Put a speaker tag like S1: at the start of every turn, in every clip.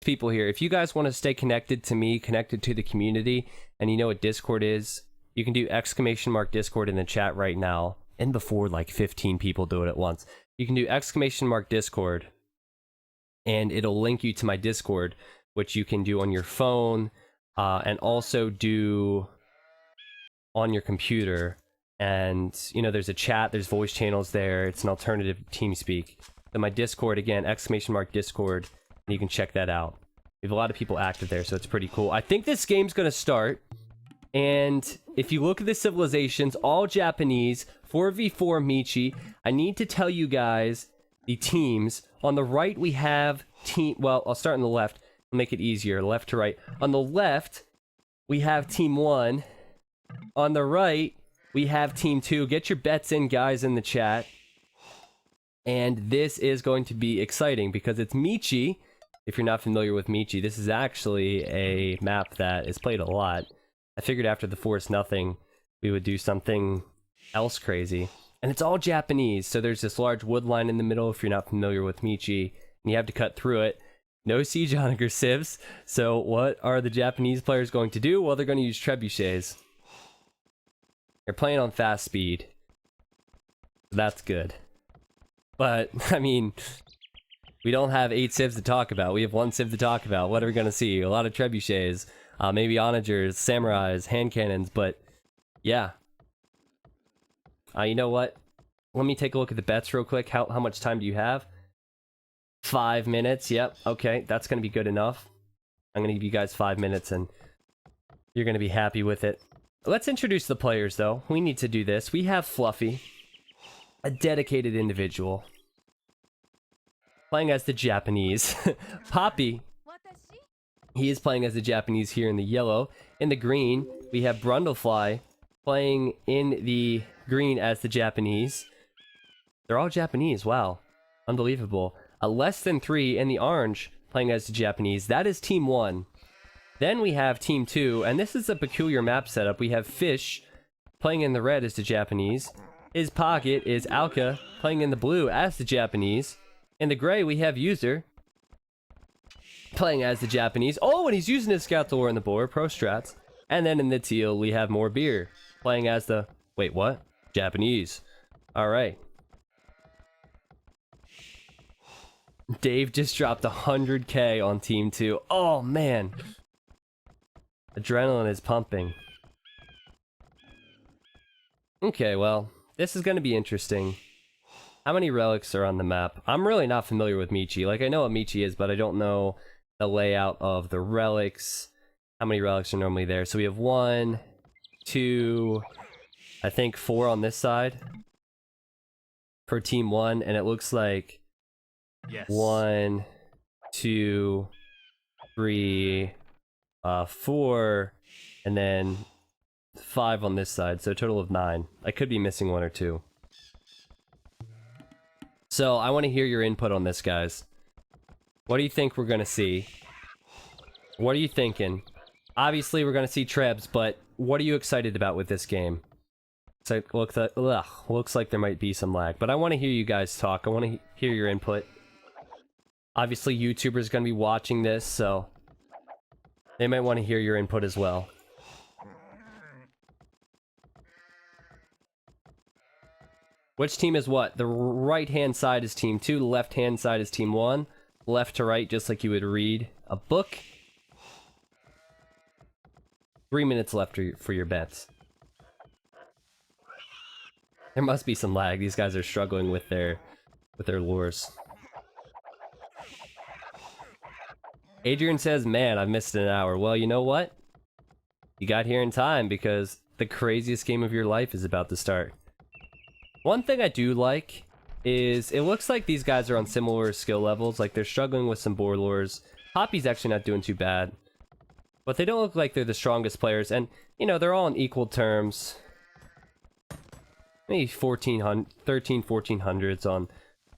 S1: people here. If you guys want to stay connected to me, connected to the community, and you know what Discord is, you can do !Discord in the chat right now. And before like 15 people do it at once, you can do !Discord, and it'll link you to my Discord, which you can do on your phone, and also do on your computer. And you know, there's a chat, there's voice channels there. It's an alternative to TeamSpeak. So my Discord, again, !Discord, and you can check that out. We have a lot of people active there, so it's pretty cool. I think this game's gonna start, and if you look at the civilizations, all Japanese, 4v4 Michi. I need to tell you guys the teams. On the right, we have team... Well, I'll start on the left. I'll make it easier, left to right. On the left, we have Team 1. On the right, we have Team 2. Get your bets in, guys, in the chat. And this is going to be exciting because it's Michi. If you're not familiar with Michi, this is actually a map that is played a lot. I figured after the Force Nothing, we would do something else crazy. And it's all Japanese, so there's this large wood line in the middle if you're not familiar with Michi, and you have to cut through it. No siege Onager civs, so what are the Japanese players going to do? Well, they're going to use trebuchets. They're playing on fast speed. That's good. But, I mean, we don't have 8 civs to talk about. We have 1 civ to talk about. What are we going to see? A lot of trebuchets, maybe onagers, samurais, hand cannons, but yeah. You know what? Let me take a look at the bets real quick. How much time do you have? 5 minutes. Yep. Okay, that's going to be good enough. I'm going to give you guys 5 minutes and you're going to be happy with it. Let's introduce the players, though. We need to do this. We have Fluffy, a dedicated individual, playing as the Japanese. Poppy, he is playing as the Japanese here in the yellow. In the green, we have Brundlefly, playing in the green as the Japanese. They're all Japanese, wow. Unbelievable. A less than 3 in the orange, playing as the Japanese. That is Team 1. Then we have Team 2, and this is a peculiar map setup. We have Fish, playing in the red as the Japanese. His pocket is Alka, playing in the blue as the Japanese. In the gray, we have User, playing as the Japanese. Oh, and he's using his Scout Lore in the board, pro strats. And then in the teal, we have more Beer, playing as the... Wait, what? Japanese. Alright. Dave just dropped 100k on Team 2. Oh, man. Adrenaline is pumping. Okay, well, this is going to be interesting. How many relics are on the map? I'm really not familiar with Michi. Like, I know what Michi is, but I don't know the layout of the relics. How many relics are normally there? So we have 1, 2, I think 4 on this side for Team 1, and it looks like 1, 2, 3, 4, and then 5 on this side, so a total of 9. I could be missing 1 or 2. So I want to hear your input on this, guys. What do you think we're gonna see? What are you thinking? Obviously we're gonna see Trebs, but what are you excited about with this game? So looks like there might be some lag, but I want to hear you guys talk. I want to hear your input. Obviously YouTubers gonna be watching this, so they might want to hear your input as well. Which team is what? The right-hand side is Team 2, the left-hand side is Team 1. Left to right, just like you would read a book. 3 minutes left for your bets. There must be some lag. These guys are struggling with their lures. Adrian says, man, I've missed an hour. Well, you know what? You got here in time because the craziest game of your life is about to start. One thing I do like is it looks like these guys are on similar skill levels. Like they're struggling with some board lures. Poppy's actually not doing too bad. But they don't look like they're the strongest players. And, you know, they're all on equal terms. Maybe 1400s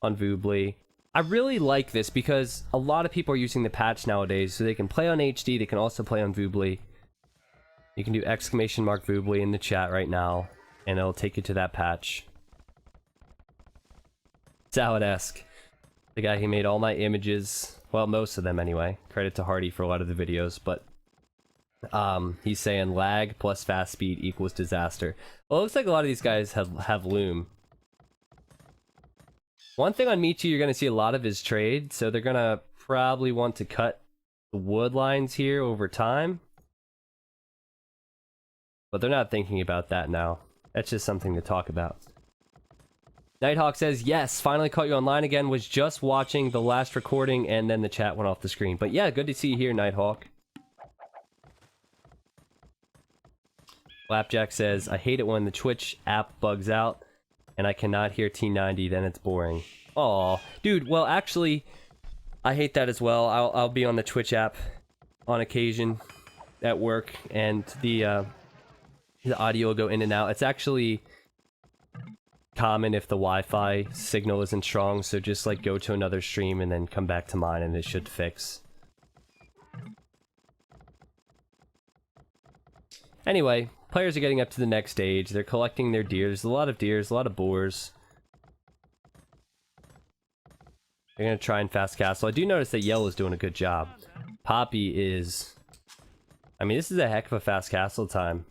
S1: on Voobly. I really like this because a lot of people are using the patch nowadays. So they can play on HD, they can also play on Voobly. You can do !Voobly in the chat right now. And it'll take you to that patch. Salad-esque. The guy who made all my images Well, most of them anyway. Credit to Hardy for a lot of the videos, but he's saying lag plus fast speed equals disaster. Well, it looks like a lot of these guys have loom. One thing on Michi you're going to see a lot of is trade, so they're going to probably want to cut the wood lines here over time. But they're not thinking about that now. That's just something to talk about. Nighthawk says, yes, finally caught you online again. Was just watching the last recording and then the chat went off the screen. But yeah, good to see you here, Nighthawk. Flapjack says, I hate it when the Twitch app bugs out and I cannot hear T90, then it's boring. Aw, dude, well, actually, I hate that as well. I'll be on the Twitch app on occasion at work, and the audio will go in and out. It's actually common if the Wi-Fi signal isn't strong, so just like go to another stream and then come back to mine and it should fix. Anyway, players are getting up to the next stage. They're collecting their deer. There's a lot of deers, a lot of boars. They're gonna try and fast castle. I do notice that Yellow's doing a good job. Poppy is... I mean, this is a heck of a fast castle time.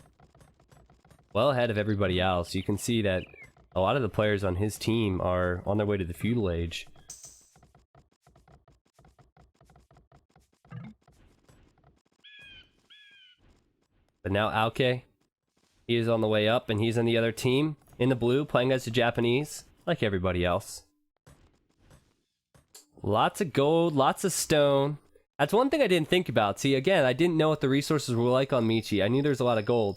S1: Well ahead of everybody else. You can see that a lot of the players on his team are on their way to the feudal age. But now Aoke, he is on the way up, and he's on the other team in the blue, playing as the Japanese, like everybody else. Lots of gold, lots of stone. That's one thing I didn't think about. See, again, I didn't know what the resources were like on Michi. I knew there's a lot of gold,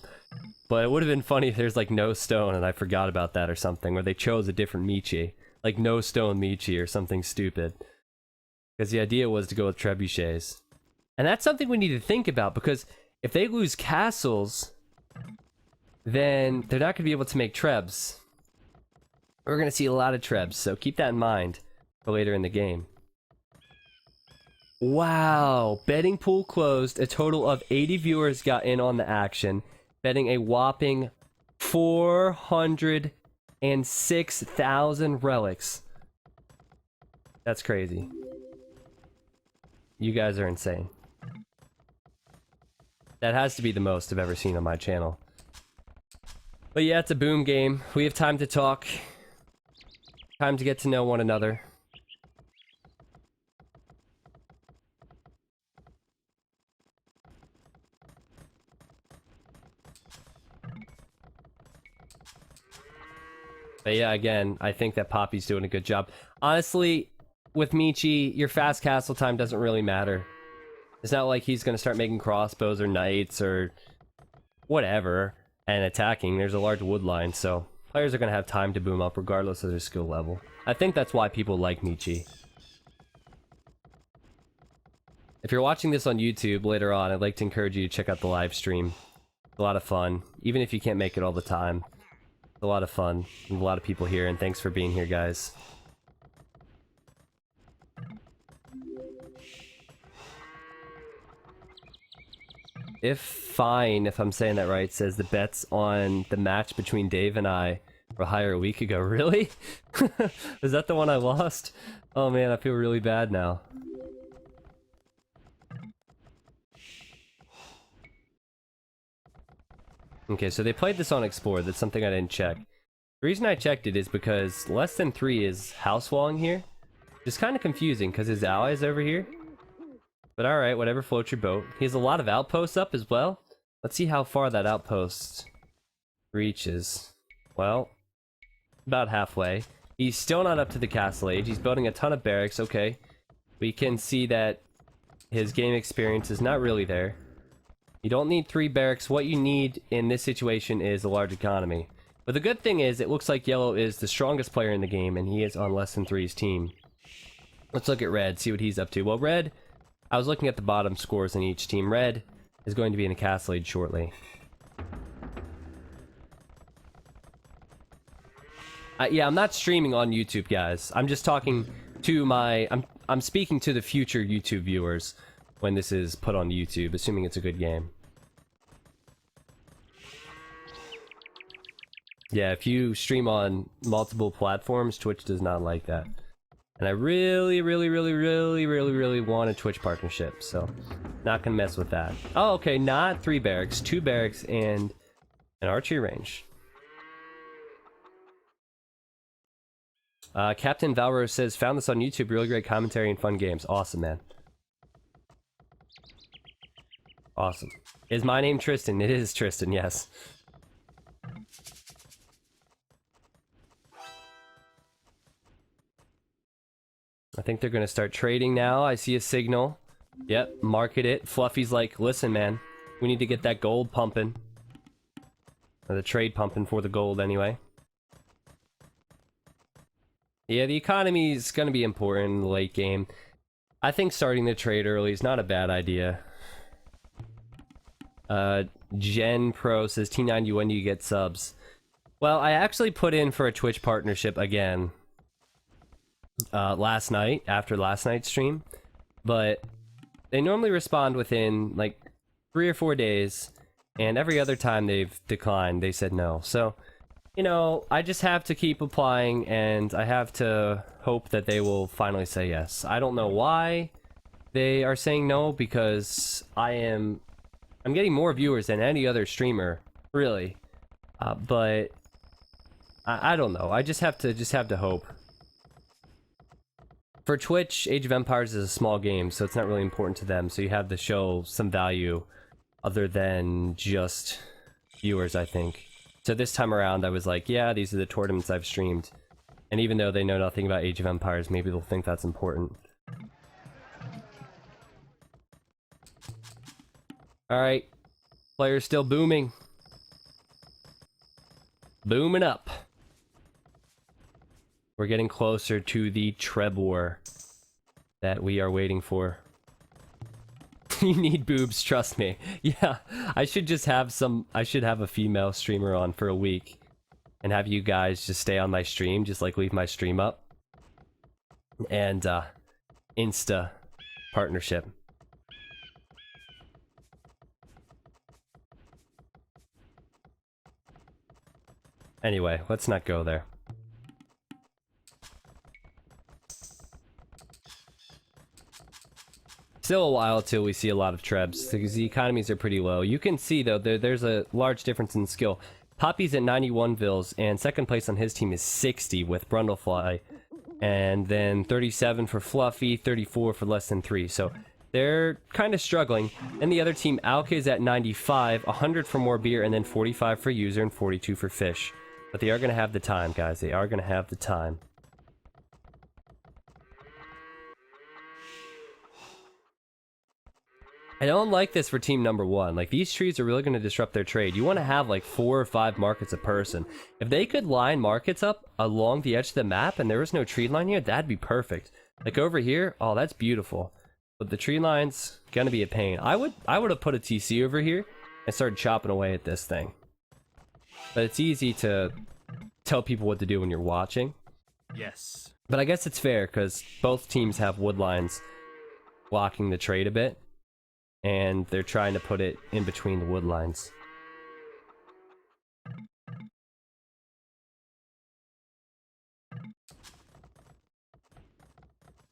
S1: but it would have been funny if there's like no stone and I forgot about that or something, or they chose a different Michi, like no stone Michi or something stupid. Because the idea was to go with trebuchets. And that's something we need to think about, because if they lose castles, then they're not going to be able to make trebs. We're going to see a lot of trebs, so keep that in mind for later in the game. Wow, betting pool closed. A total of 80 viewers got in on the action, betting a whopping 406,000 relics. That's crazy. You guys are insane. That has to be the most I've ever seen on my channel. But yeah, it's a boom game. We have time to talk. Time to get to know one another. But yeah, again, I think that Poppy's doing a good job. Honestly, with Michi, your fast castle time doesn't really matter. It's not like he's going to start making crossbows or knights or whatever and attacking. There's a large wood line, so players are going to have time to boom up regardless of their skill level. I think that's why people like Michi. If you're watching this on YouTube later on, I'd like to encourage you to check out the live stream. It's a lot of fun, even if you can't make it all the time. It's a lot of fun. A lot of people here, and thanks for being here, guys. If I'm saying that right, says the bets on the match between Dave and I were higher a week ago. Really? Is that the one I lost? Oh man, I feel really bad now. Okay, so they played this on Explore. That's something I didn't check. The reason I checked it is because less than 3 is house walling here. It's kind of confusing because his ally is over here. But alright, whatever floats your boat. He has a lot of outposts up as well. Let's see how far that outpost reaches. Well, about halfway. He's still not up to the castle age. He's building a ton of barracks, okay. We can see that his game experience is not really there. You don't need 3 barracks. What you need in this situation is a large economy. But the good thing is, it looks like Yellow is the strongest player in the game, and he is on less than 3's team. Let's look at Red, see what he's up to. Well, Red, I was looking at the bottom scores in each team. Red is going to be in a castle age shortly. Yeah, I'm not streaming on YouTube, guys. I'm just talking to my... I'm speaking to the future YouTube viewers when this is put on YouTube, assuming it's a good game. Yeah, if you stream on multiple platforms, Twitch does not like that. And I really, really, really, really, really, really want a Twitch partnership, so not gonna mess with that. Oh, okay, not 3 barracks, 2 barracks and an archery range. Captain Valro says, found this on YouTube, really great commentary and fun games. Awesome, man. Awesome. Is my name Tristan? It is Tristan, yes. I think they're gonna start trading now. I see a signal. Yep, market it. Fluffy's like, listen, man, we need to get that gold pumping. Or the trade pumping for the gold, anyway. Yeah, the economy is gonna be important in the late game. I think starting the trade early is not a bad idea. Gen Pro says, T90, when do you get subs? Well, I actually put in for a Twitch partnership again. Last night, after last night's stream, but they normally respond within like 3 or 4 days, and every other time they've declined, they said no. So, you know, I just have to keep applying, and I have to hope that they will finally say yes. I don't know why they are saying no, because I'm getting more viewers than any other streamer, really, but I don't know. I just have to hope. For Twitch, Age of Empires is a small game, so it's not really important to them, so you have to show some value other than just viewers, I think. So this time around, I was like, yeah, these are the tournaments I've streamed. And even though they know nothing about Age of Empires, maybe they'll think that's important. Alright. Players still booming. Booming up. We're getting closer to the Trebor that we are waiting for. You need boobs, trust me. Yeah, I should just have I should have a female streamer on for a week and have you guys just stay on my stream, just like leave my stream up. And Insta partnership. Anyway, let's not go there. Still a while till we see a lot of trebs, because the economies are pretty low. You can see, though, there's a large difference in skill. Poppy's at 91 Vils, and second place on his team is 60 with Brundlefly. And then 37 for Fluffy, 34 for less than 3. So they're kind of struggling. And the other team, Alka, is at 95, 100 for more beer, and then 45 for user, and 42 for fish. But they are going to have the time, guys. They are going to have the time. I don't like this for team number 1. Like, these trees are really going to disrupt their trade. You want to have like 4 or 5 markets a person. If they could line markets up along the edge of the map and there was no tree line here, that'd be perfect. Like over here, oh, that's beautiful. But the tree line's gonna be a pain. I would have put a TC over here and started chopping away at this thing. But it's easy to tell people what to do when you're watching. Yes. But I guess it's fair because both teams have wood lines blocking the trade a bit. And they're trying to put it in between the wood lines.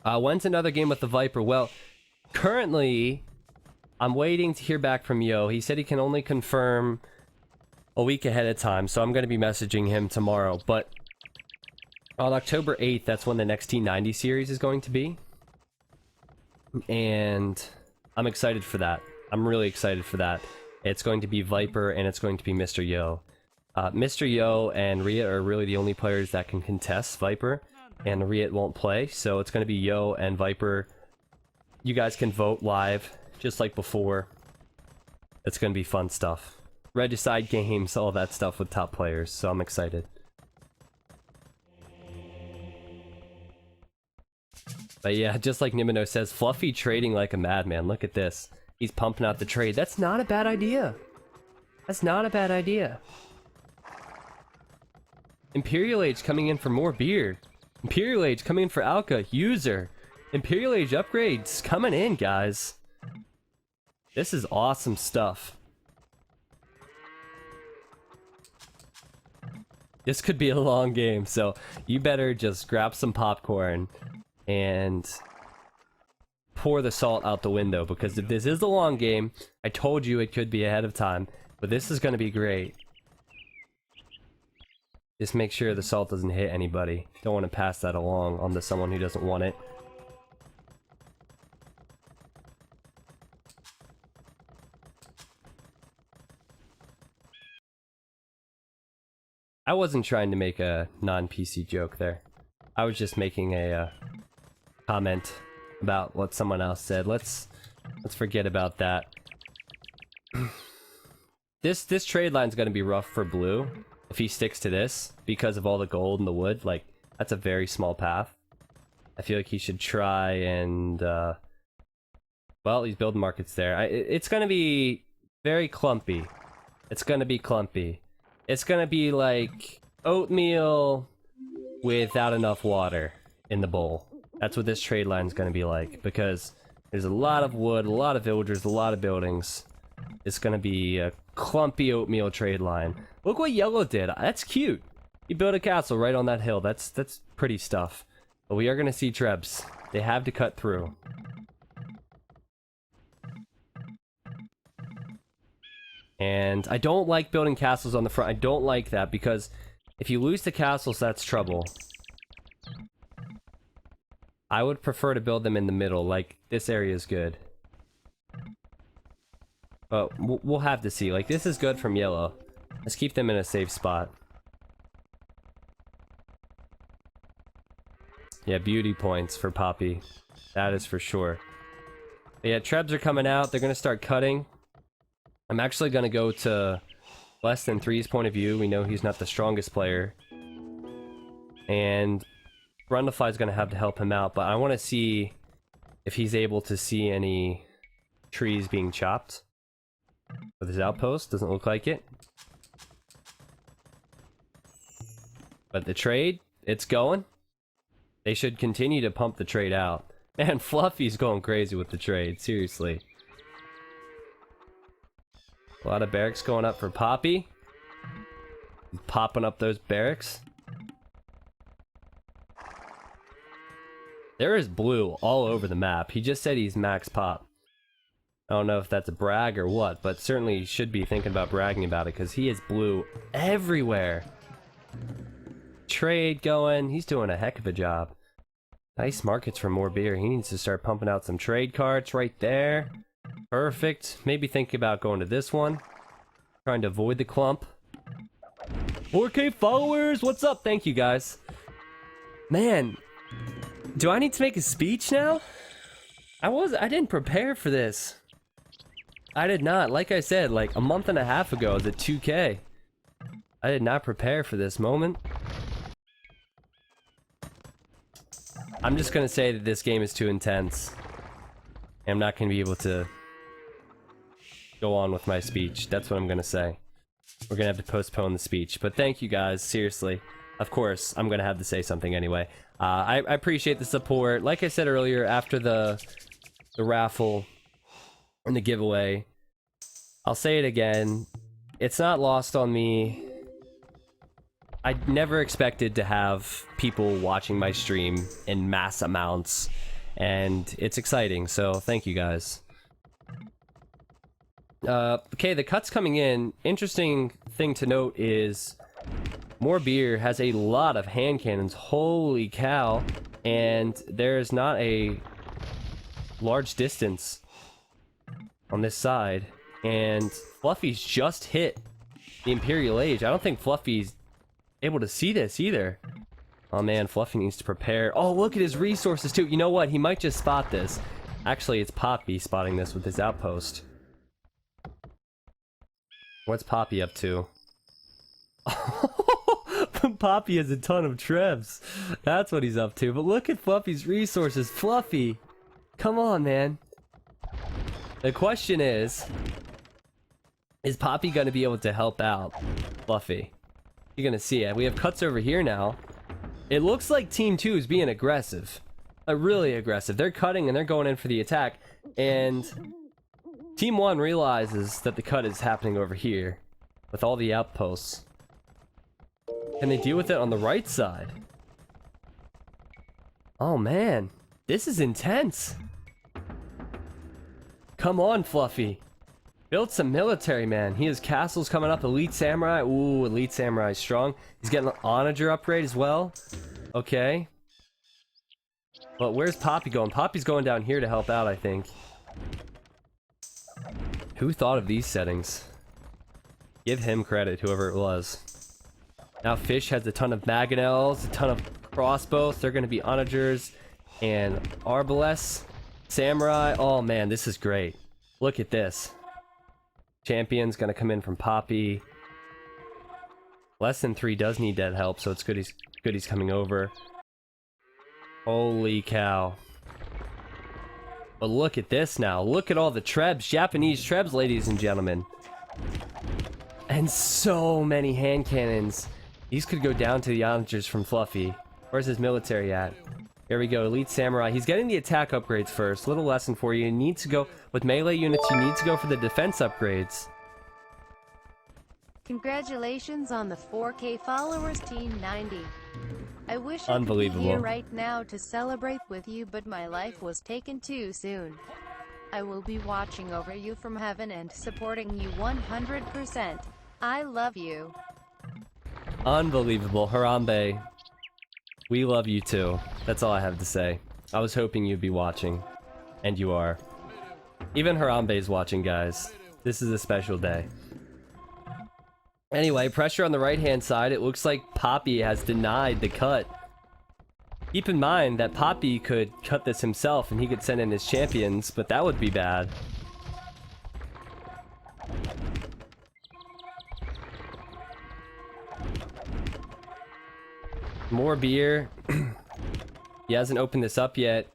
S1: When's another game with the Viper? Well, currently, I'm waiting to hear back from Yo. He said he can only confirm a week ahead of time, so I'm going to be messaging him tomorrow. But on October 8th, that's when the next T90 series is going to be. And I'm excited for that. I'm really excited for that. It's going to be Viper and it's going to be Mr. Yo. Mr. Yo and Riet are really the only players that can contest Viper, and Riet won't play, so it's going to be Yo and Viper. You guys can vote live, just like before. It's going to be fun stuff. Regicide games, all that stuff with top players, so I'm excited. But yeah, just like Nimino says, Fluffy trading like a madman. Look at this. He's pumping out the trade. That's not a bad idea. That's not a bad idea. Imperial Age coming in for more beer. Imperial Age coming in for Alka. User. Imperial Age upgrades coming in, guys. This is awesome stuff. This could be a long game, so you better just grab some popcorn and pour the salt out the window, because if this is the long game, I told you it could be ahead of time, but this is going to be great. Just make sure the salt doesn't hit anybody. Don't want to pass that along onto someone who doesn't want it. I wasn't trying to make a non-PC joke there. I was just making a comment about what someone else said. Let's forget about that. This trade line's gonna be rough for blue if he sticks to this because of all the gold and the wood. Like, that's a very small path. I feel like he should try and well, he's building markets there. It's gonna be very clumpy. It's gonna be clumpy. It's gonna be like oatmeal without enough water in the bowl. That's what this trade line is gonna be like, because there's a lot of wood, a lot of villagers, a lot of buildings. It's gonna be a clumpy oatmeal trade line. Look what yellow did. That's cute. He built a castle right on that hill. That's pretty stuff. But we are gonna see trebs. They have to cut through. And I don't like building castles on the front. I don't like that, because if you lose the castles, that's trouble. I would prefer to build them in the middle. Like, this area is good. But we'll have to see. Like, this is good from yellow. Let's keep them in a safe spot. Yeah, beauty points for Poppy. That is for sure. But yeah, trebs are coming out. They're going to start cutting. I'm actually going to go to less than 3's point of view. We know he's not the strongest player. And Brundlefly is going to have to help him out, but I want to see if he's able to see any trees being chopped with his outpost. Doesn't look like it. But the trade, it's going. They should continue to pump the trade out. Man, Fluffy's going crazy with the trade, seriously. A lot of barracks going up for Poppy. Popping up those barracks. There is blue all over the map. He just said he's max pop. I don't know if that's a brag or what, but certainly he should be thinking about bragging about it, because he is blue everywhere. Trade going. He's doing a heck of a job. Nice markets for more beer. He needs to start pumping out some trade carts right there. Perfect. Maybe think about going to this one. Trying to avoid the clump. 4K followers! What's up? Thank you, guys. Man, do I need to make a speech now? I didn't prepare for this. I did not. Like I said, like a month and a half ago, I was at 2K. I did not prepare for this moment. I'm just gonna say that this game is too intense. I'm not gonna be able to go on with my speech. That's what I'm gonna say. We're gonna have to postpone the speech. But thank you guys, seriously. Of course, I'm gonna have to say something anyway. I appreciate the support. Like I said earlier, after the raffle and the giveaway, I'll say it again. It's not lost on me. I never expected to have people watching my stream in mass amounts, and it's exciting, so thank you guys. Okay, the cut's coming in. Interesting thing to note is More Beer has a lot of hand cannons. Holy cow. And there's not a large distance on this side. And Fluffy's just hit the Imperial Age. I don't think Fluffy's able to see this either. Oh man, Fluffy needs to prepare. Oh, look at his resources too. You know what? He might just spot this. Actually, it's Poppy spotting this with his outpost. What's Poppy up to? Poppy has a ton of trebs. That's what he's up to. But look at Fluffy's resources. Fluffy! Come on, man. The question is Poppy going to be able to help out Fluffy? You're going to see it. We have cuts over here now. It looks like Team 2 is being aggressive. Really aggressive. They're cutting and they're going in for the attack. And Team 1 realizes that the cut is happening over here with all the outposts. Can they deal with it on the right side? Oh man, this is intense. Come on, Fluffy. Build some military, man. He has castles coming up. Elite Samurai. Ooh, Elite Samurai strong. He's getting an Onager upgrade as well. Okay. But where's Poppy going? Poppy's going down here to help out, I think. Who thought of these settings? Give him credit, whoever it was. Now Fish has a ton of Mangonels, a ton of crossbows. They're going to be Onagers and Arbalest. Samurai. Oh man, this is great. Look at this. Champion's going to come in from Poppy. Less than 3 does need that help, so it's good he's coming over. Holy cow. But look at this now. Look at all the trebs. Japanese trebs, ladies and gentlemen. And so many hand cannons. These could go down to the Onagers from Fluffy. Where's his military at? Here we go. Elite Samurai. He's getting the attack upgrades first. Little lesson for you. You need to go... With melee units, you need to go for the defense upgrades.
S2: Congratulations on the 4K followers, Team 90. I wish I could be
S1: Unbelievable.
S2: here right now to celebrate with you, but my life was taken too soon. I will be watching over you from heaven and supporting you 100%. I love you.
S1: Unbelievable. Harambe. We love you too. That's all I have to say. I was hoping you'd be watching. And you are. Even Harambe's watching, guys. This is a special day. Anyway, pressure on the right-hand side. It looks like Poppy has denied the cut. Keep in mind that Poppy could cut this himself and he could send in his champions, but that would be bad. More beer. He hasn't opened this up yet.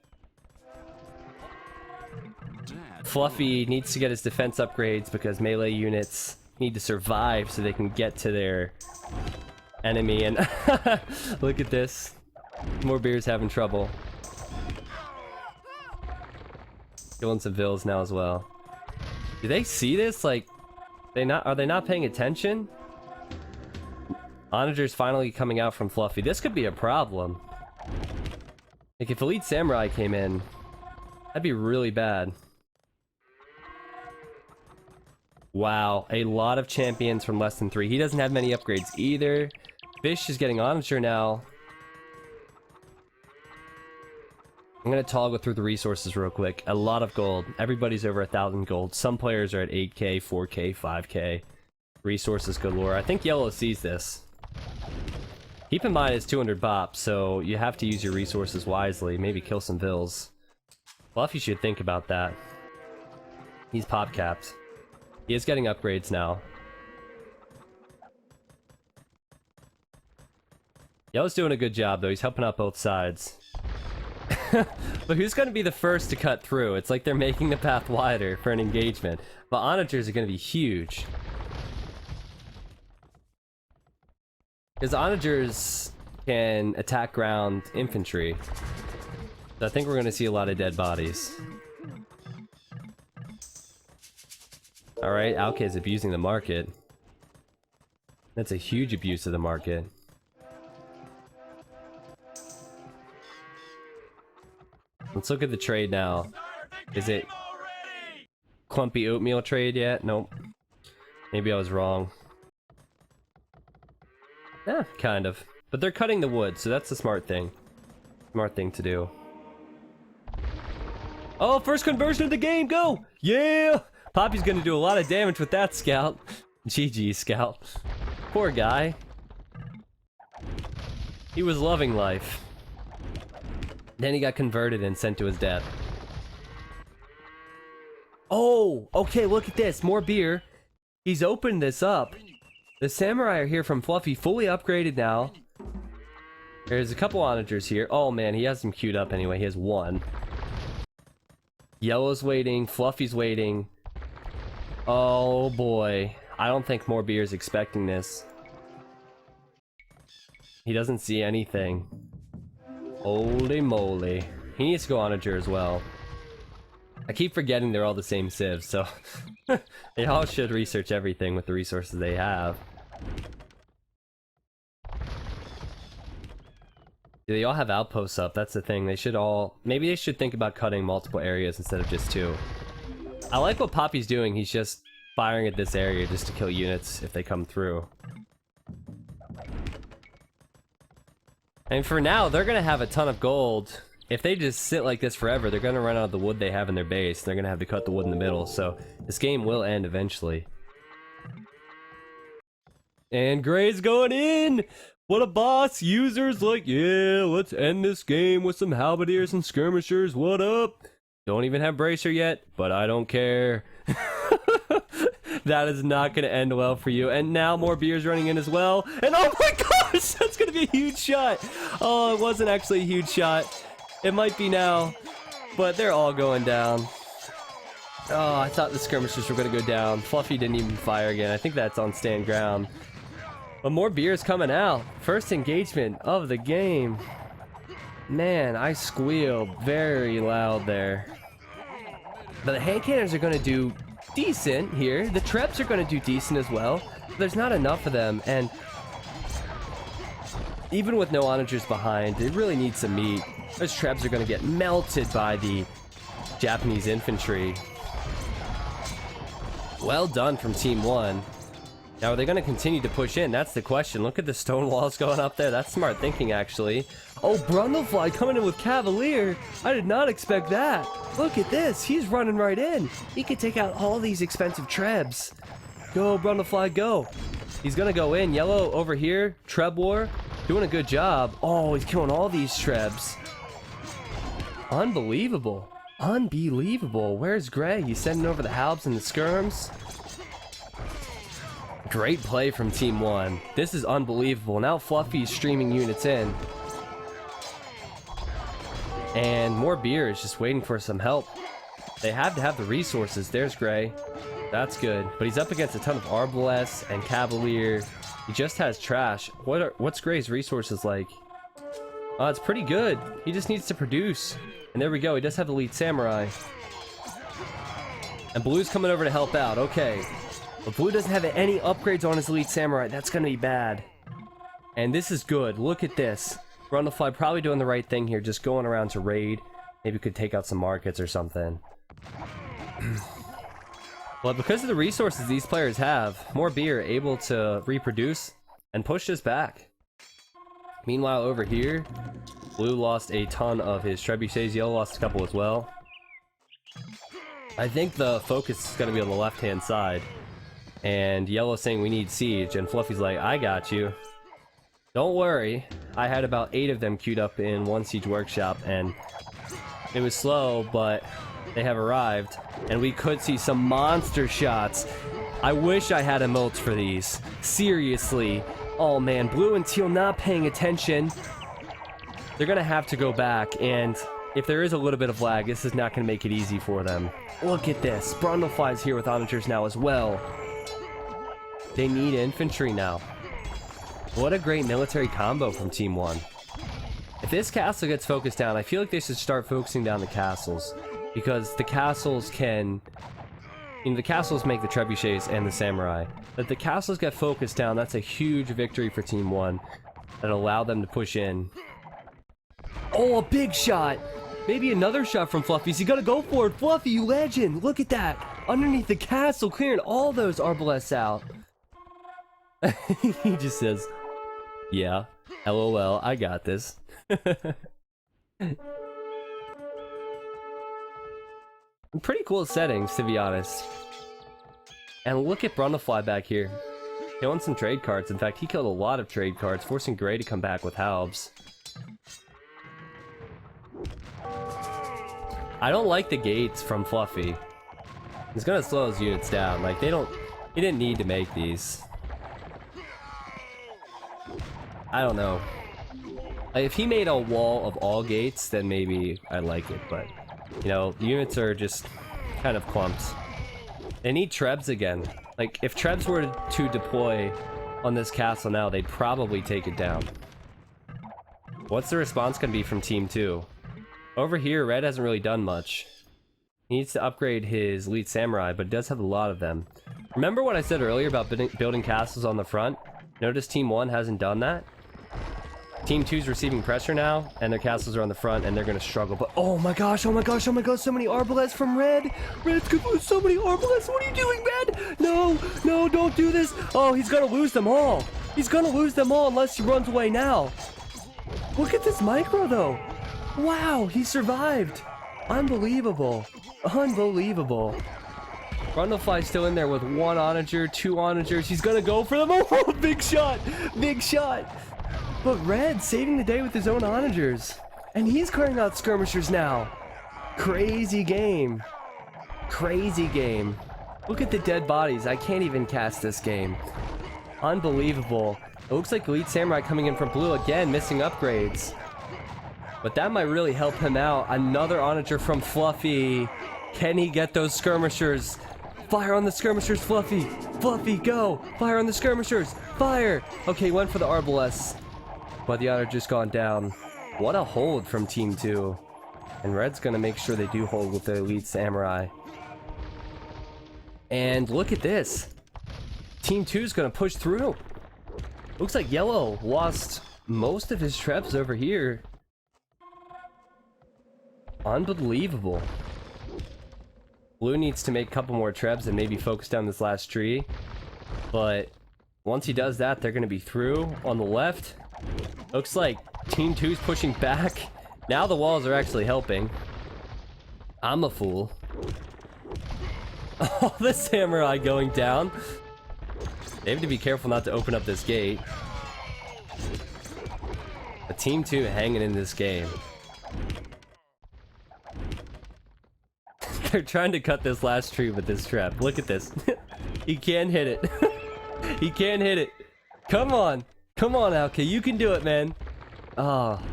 S1: Fluffy needs to get his defense upgrades because melee units need to survive so they can get to their enemy. And look at this. More beer's having trouble. Killing some vills now as well. Do they see this? Like, are they not paying attention? Onager's finally coming out from Fluffy. This could be a problem. Like, if Elite Samurai came in, that'd be really bad. Wow, a lot of champions from less than 3. He doesn't have many upgrades either. Fish is getting Onager now. I'm gonna toggle through the resources real quick. A lot of gold. Everybody's over 1,000 gold. Some players are at 8k, 4k, 5k. Resources galore. I think Yellow sees this. Keep in mind it's 200 bop, so you have to use your resources wisely. Maybe kill some vills. Fluffy should think about that. He's pop capped. He is getting upgrades now. Yellow's doing a good job though. He's helping out both sides. But who's going to be the first to cut through? It's like they're making the path wider for an engagement. But Onagers are going to be huge. Because Onagers can attack ground infantry. So I think we're going to see a lot of dead bodies. Alright, Aoke is abusing the market. That's a huge abuse of the market. Let's look at the trade now. Is it clumpy oatmeal trade yet? Nope. Maybe I was wrong. Yeah, kind of. But they're cutting the wood, so that's the smart thing. Smart thing to do. Oh, first conversion of the game, go! Yeah! Poppy's gonna do a lot of damage with that scout. GG, scout. Poor guy. He was loving life. Then he got converted and sent to his death. Oh, okay, look at this. More beer. He's opened this up. The samurai are here from Fluffy, fully upgraded now. There's a couple onagers here. Oh man, he has them queued up anyway. He has one. Yellow's waiting. Fluffy's waiting. Oh boy. I don't think more beer is expecting this. He doesn't see anything. Holy moly. He needs to go onager as well. I keep forgetting they're all the same civs, so they all should research everything with the resources they have. They all have outposts up, that's the thing. They should all... Maybe they should think about cutting multiple areas instead of just 2. I like what Poppy's doing. He's just firing at this area just to kill units if they come through. And for now, they're gonna have a ton of gold. If they just sit like this forever, they're gonna run out of the wood they have in their base. They're gonna have to cut the wood in the middle, so this game will end eventually. And Gray's going in! What a boss! Users like, yeah, let's end this game with some halberdiers and skirmishers, what up? Don't even have Bracer yet, but I don't care. That is not gonna end well for you. And now more beers running in as well. And oh my gosh, that's gonna be a huge shot! Oh, it wasn't actually a huge shot. It might be now, but they're all going down. Oh, I thought the skirmishers were gonna go down. Fluffy didn't even fire again. I think that's on stand ground. But more beers coming out. First engagement of the game. Man, I squealed very loud there. But the hand cannons are going to do decent here. The Trebs are going to do decent as well. There's not enough of them, and even with no onagers behind, they really need some meat. Those Trebs are going to get melted by the Japanese infantry. Well done from Team 1. Now, are they going to continue to push in? That's the question. Look at the stone walls going up there. That's smart thinking, actually. Oh, Brundlefly coming in with Cavalier. I did not expect that. Look at this. He's running right in. He could take out all these expensive Trebs. Go, Brundlefly, go. He's going to go in. Yellow over here. Treb War. Doing a good job. Oh, he's killing all these Trebs. Unbelievable. Unbelievable. Where's Gray? He's sending over the Halbs and the Skirms. Great play from Team 1. This is unbelievable. Now Fluffy's streaming units in. And more beer is just waiting for some help. They have to have the resources. There's Gray. That's good. But he's up against a ton of Arbalest and Cavalier. He just has trash. What's Gray's resources like? It's pretty good. He just needs to produce. And there we go. He does have Elite Samurai. And Blue's coming over to help out. Okay. But Blue doesn't have any upgrades on his Elite Samurai. That's going to be bad. And this is good. Look at this. Brundlefly probably doing the right thing here. Just going around to raid. Maybe we could take out some markets or something. Well, because of the resources these players have, more beer able to reproduce and push this back. Meanwhile, over here, Blue lost a ton of his trebuchets. Yellow lost a couple as well. I think the focus is going to be on the left-hand side. And Yellow's saying we need siege, and Fluffy's like, I got you. Don't worry. I had about 8 of them queued up in one siege workshop, and it was slow, but they have arrived. And we could see some monster shots. I wish I had emotes for these. Seriously. Oh man, Blue and Teal not paying attention. They're gonna have to go back, and if there is a little bit of lag, this is not gonna make it easy for them. Look at this. Brundlefly's here with onagers now as well. They need infantry now. What a great military combo from Team 1. If this castle gets focused down, I feel like they should start focusing down the castles. Because the castles can... You know, the castles make the trebuchets and the samurai. But if the castles get focused down, that's a huge victory for Team 1. That'll allow them to push in. Oh, a big shot! Maybe another shot from Fluffy. You gotta go for it. Fluffy, you legend! Look at that! Underneath the castle, clearing all those arbalests out. He just says, yeah, LOL, I got this. Pretty cool settings, to be honest. And look at Brundlefly back here. Killing some trade cards. In fact, he killed a lot of trade cards, forcing Gray to come back with Halbs. I don't like the gates from Fluffy. He's gonna slow his units down. Like, he didn't need to make these. I don't know. If he made a wall of all gates, then maybe I'd like it, but, you know, units are just kind of clumped. They need Trebs again. Like, if Trebs were to deploy on this castle now, they'd probably take it down. What's the response gonna be from Team 2? Over here, Red hasn't really done much. He needs to upgrade his Elite Samurai, but does have a lot of them. Remember what I said earlier about building castles on the front? Notice Team 1 hasn't done that? Team 2's receiving pressure now, and their castles are on the front, and they're gonna struggle. But oh my gosh, oh my gosh, oh my gosh, so many arbalests from Red. Red's gonna lose so many arbalests. What are you doing, Red? No, no, don't do this. Oh, he's gonna lose them all. He's gonna lose them all unless he runs away now. Look at this micro, though. Wow, he survived. Unbelievable. Unbelievable. Brundlefly's still in there with 1 onager, 2 onagers. He's gonna go for them. Oh, big shot. Big shot. But Red saving the day with his own onagers. And he's clearing out skirmishers now. Crazy game. Crazy game. Look at the dead bodies. I can't even cast this game. Unbelievable. It looks like Elite Samurai coming in from blue again, missing upgrades. But that might really help him out. Another onager from Fluffy. Can he get those skirmishers? Fire on the skirmishers, Fluffy. Fluffy, go. Fire on the skirmishers. Fire. Okay, went for the arbalests. But the onager's gone down. What a hold from Team 2. And Red's gonna make sure they do hold with the Elite Samurai. And look at this. Team 2's gonna push through. Looks like Yellow lost most of his trebs over here. Unbelievable. Blue needs to make a couple more trebs and maybe focus down this last tree. But once he does that, they're gonna be through. On the left, looks like Team 2's pushing back. Now the walls are actually helping. I'm a fool. Oh, the samurai going down. They have to be careful not to open up this gate. But Team 2 hanging in this game. They're trying to cut this last tree with this trap. Look at this. He can't hit it. He can't hit it. Come on. Come on, Alka. You can do it, man. Ah. Oh,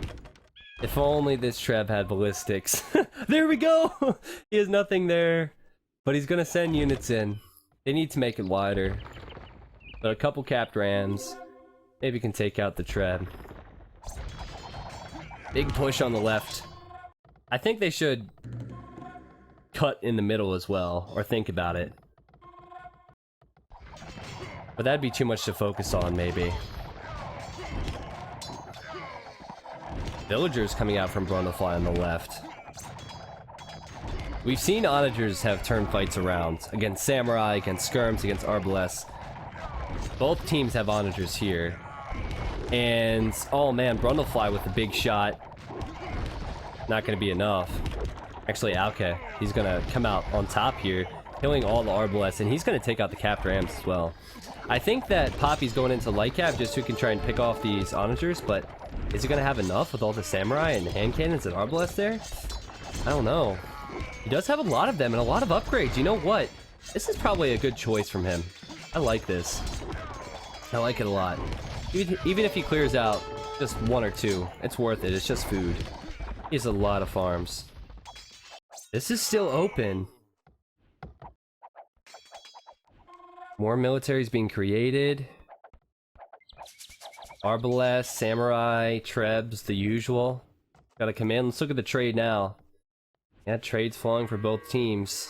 S1: if only this trap had ballistics. There we go. He has nothing there. But he's going to send units in. They need to make it wider. But a couple capped rams. Maybe can take out the trap. Big push on the left. I think they should cut in the middle as well, or think about it. But that'd be too much to focus on, maybe. Villagers coming out from Brundlefly on the left. We've seen onagers have turned fights around against samurai, against skirms, against arbalests. Both teams have onagers here. And oh man, Brundlefly with a big shot. Not gonna be enough. Actually, Alka, he's gonna come out on top here, killing all the arbalests, and he's gonna take out the capped rams as well. I think that Poppy's going into light cap just so he can try and pick off these onagers, but is he gonna have enough with all the samurai and hand cannons and arbalests there? I don't know. He does have a lot of them and a lot of upgrades. You know what? This is probably a good choice from him. I like this. I like it a lot. Even if he clears out just 1 or 2, it's worth it. It's just food. He has a lot of farms. This is still open. More militaries being created. Arbalest, samurai, trebs, the usual. Gotta come in. Let's look at the trade now. Yeah, trade's flowing for both teams.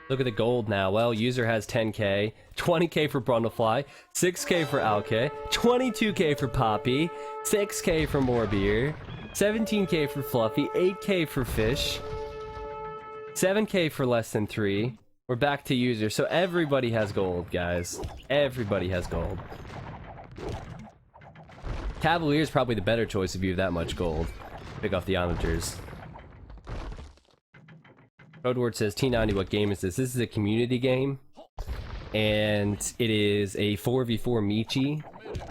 S1: Look at the gold now. Well, user has 10k, 20k for Brundlefly, 6k for Alka, 22k for Poppy, 6k for Morbier, 17k for Fluffy, 8k for Fish, 7k for less than 3. We're back to user, so everybody has gold, guys. Everybody has gold. Cavalier is probably the better choice if you have that much gold. Pick off the onagers. Codeword says, T90, what game is this? This is a community game. And it is a 4v4 Michi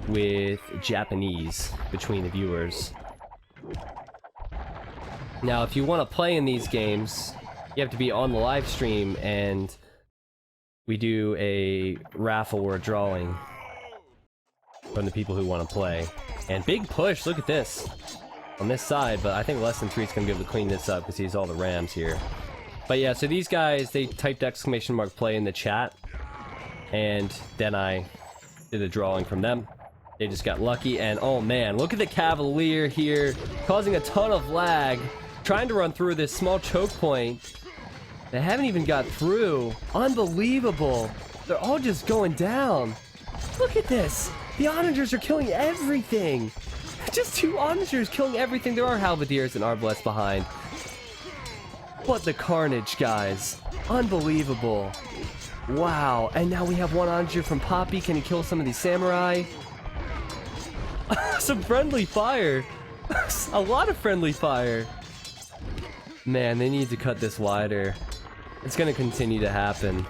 S1: with Japanese between the viewers. Now, if you want to play in these games, you have to be on the live stream, and we do a raffle or a drawing from the people who want to play. And big push, look at this. On this side, but I think less than 3 is going to be able to clean this up because he's all the rams here. But yeah, so these guys, they typed !play in the chat, and then I did a drawing from them. They just got lucky, and oh man, look at the Cavalier here, causing a ton of lag, trying to run through this small choke point. They haven't even got through. Unbelievable. They're all just going down. Look at this. The onagers are killing everything. Just 2 onagers killing everything. There are halberdiers and arbalests behind. What the carnage, guys. Unbelievable. Wow. And now we have 1 onager from Poppy. Can he kill some of these samurai? Some friendly fire. A lot of friendly fire. Man, they need to cut this wider. It's gonna continue to happen.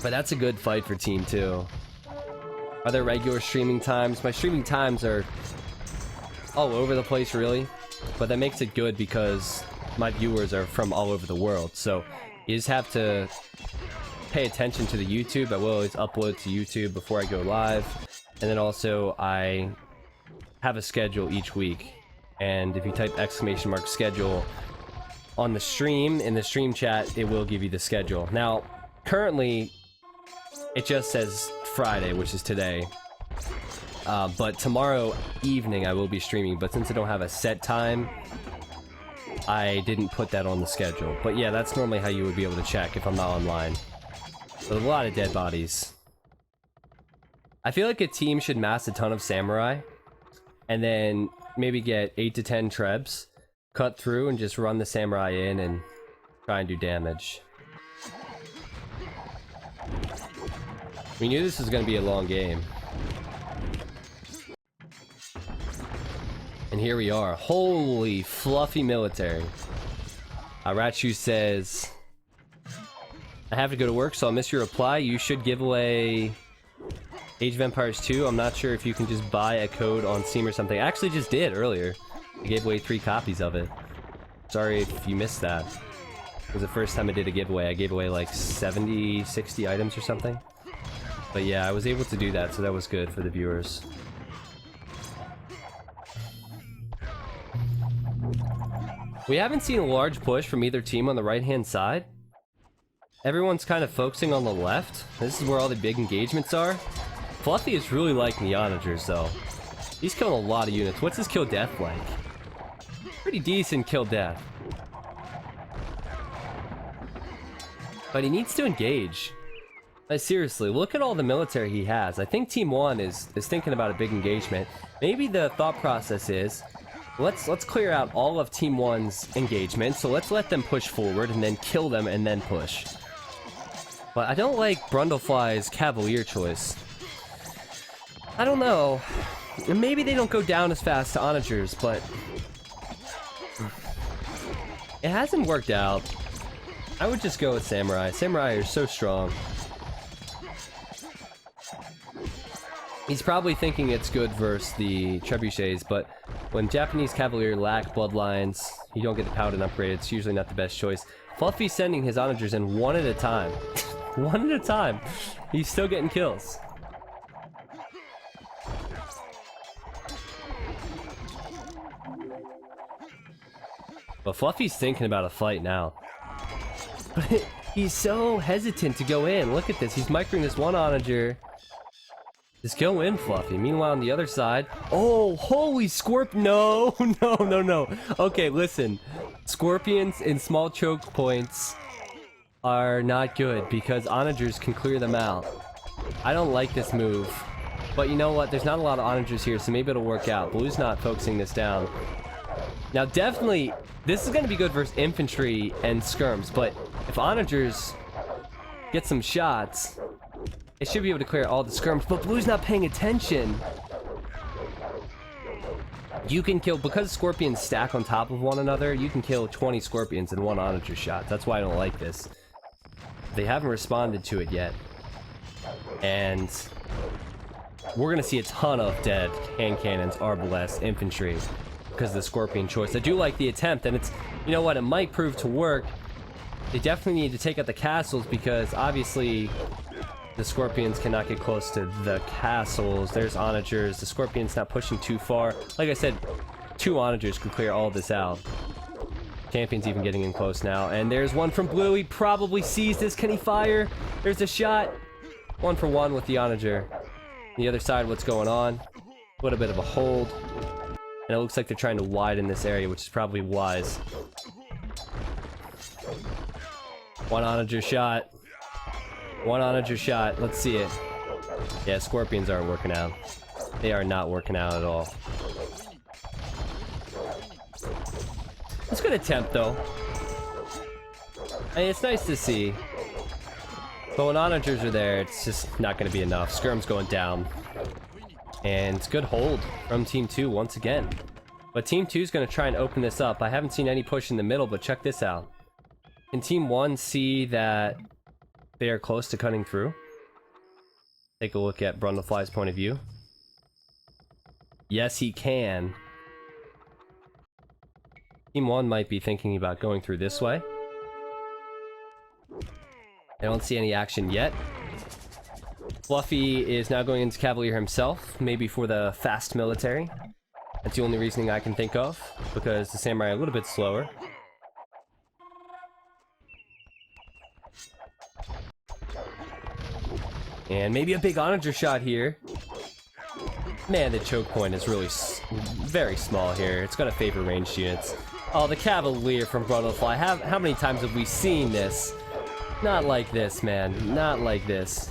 S1: But that's a good fight for Team 2. Are there regular streaming times? My streaming times are all over the place, really. But that makes it good because my viewers are from all over the world. So you just have to pay attention to the YouTube. I will always upload to YouTube before I go live. And then also I have a schedule each week. And if you type !schedule on the stream, in the stream chat, it will give you the schedule. Now, currently, it just says Friday, which is today. But tomorrow evening I will be streaming, but since I don't have a set time, I didn't put that on the schedule. But yeah, that's normally how you would be able to check if I'm not online. But a lot of dead bodies. I feel like a team should mass a ton of samurai, and then maybe get 8 to 10 trebs, cut through and just run the samurai in and try and do damage. We knew this was going to be a long game. And here we are. Holy fluffy military. Rachu says, I have to go to work, so I'll miss your reply. You should give away Age of Empires 2. I'm not sure if you can just buy a code on Steam or something. I actually just did earlier. I gave away 3 copies of it. Sorry if you missed that. It was the first time I did a giveaway. I gave away like 70, 60 items or something. But yeah, I was able to do that, so that was good for the viewers. We haven't seen a large push from either team on the right-hand side. Everyone's kind of focusing on the left. This is where all the big engagements are. Fluffy is really liking the onagers, though. He's killing a lot of units. What's his kill death like? Pretty decent kill death. But he needs to engage. Seriously, look at all the military he has. I think Team 1 is thinking about a big engagement. Maybe the thought process is, let's clear out all of Team 1's engagement, so let's let them push forward and then kill them and then push. But I don't like Brundlefly's Cavalier choice. I don't know. Maybe they don't go down as fast to onagers, but it hasn't worked out. I would just go with Samurai. Samurai are so strong. He's probably thinking it's good versus the trebuchets, but when Japanese Cavalier lack bloodlines, you don't get the Paladin upgrade, it's usually not the best choice. Fluffy's sending his onagers in one at a time. One at a time. He's still getting kills. But Fluffy's thinking about a fight now. But he's so hesitant to go in. Look at this. He's microing this one onager. Just go in, Fluffy. Meanwhile, on the other side... Oh, holy scorpion! No, no, no, no. Okay, listen. Scorpions in small choke points are not good because onagers can clear them out. I don't like this move. But you know what? There's not a lot of onagers here, so maybe it'll work out. Blue's not focusing this down. Now, definitely, this is going to be good versus infantry and skirms, but if onagers get some shots... It should be able to clear all the skirms, but Blue's not paying attention. You can kill, because scorpions stack on top of one another, you can kill 20 scorpions in one onager shot. That's why I don't like this. They haven't responded to it yet. And we're going to see a ton of dead hand cannons, arbalests, infantry, because of the scorpion choice. I do like the attempt, and it's, you know what, it might prove to work. They definitely need to take out the castles, because obviously... The scorpions cannot get close to the castles. There's onagers. The scorpion's not pushing too far. Like I said, 2 onagers can clear all this out. Champion's even getting in close now. And there's one from Blue. He probably sees this. Can he fire? There's a shot. 1 for 1 with the onager. The other side, what's going on? A little bit of a hold. And it looks like they're trying to widen this area, which is probably wise. 1 onager shot. 1 onager shot. Let's see it. Yeah, scorpions aren't working out. They are not working out at all. It's a good attempt, though. I mean, it's nice to see. But when onagers are there, it's just not going to be enough. Skirm's going down. And it's good hold from Team 2 once again. But Team 2 is going to try and open this up. I haven't seen any push in the middle, but check this out. Can Team 1 see that they are close to cutting through? Take a look at Brundlefly's point of view. Yes, he can. Team 1 might be thinking about going through this way. I don't see any action yet. Fluffy is now going into Cavalier himself, maybe for the fast military. That's the only reasoning I can think of, because the Samurai are a little bit slower. And maybe a big onager shot here. Man, the choke point is really very small here. It's going to favor ranged units. Oh, the Cavalier from Brundlefly. How many times have we seen this? Not like this, man. Not like this.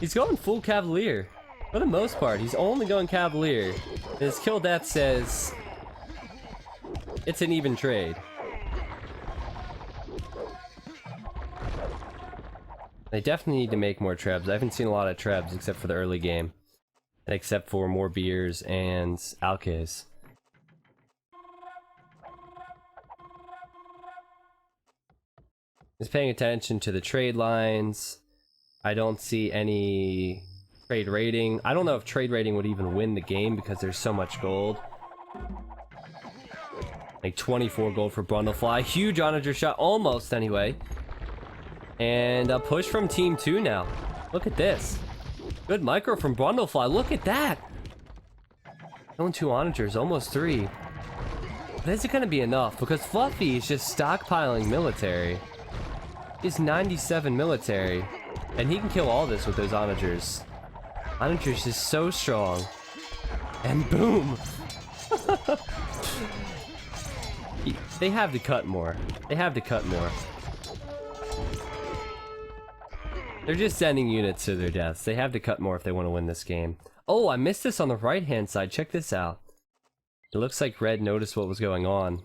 S1: He's going full Cavalier. For the most part, he's only going Cavalier. His kill death says it's an even trade. They definitely need to make more trebs. I haven't seen a lot of trebs except for the early game. And except for more beers and alkays. He's paying attention to the trade lines. I don't see any trade rating. I don't know if trade rating would even win the game because there's so much gold. Like 24 gold for Brundlefly. Huge onager shot, almost anyway. And a push from Team 2 now. Look at this. Good micro from Brundlefly. Look at that. Killing 2 onagers, almost 3. But is it going to be enough? Because Fluffy is just stockpiling military. He's 97 military. And he can kill all this with those onagers. Onagers is so strong. And boom! They have to cut more. They have to cut more. They're just sending units to their deaths. They have to cut more if they want to win this game. Oh, I missed this on the right-hand side. Check this out. It looks like Red noticed what was going on.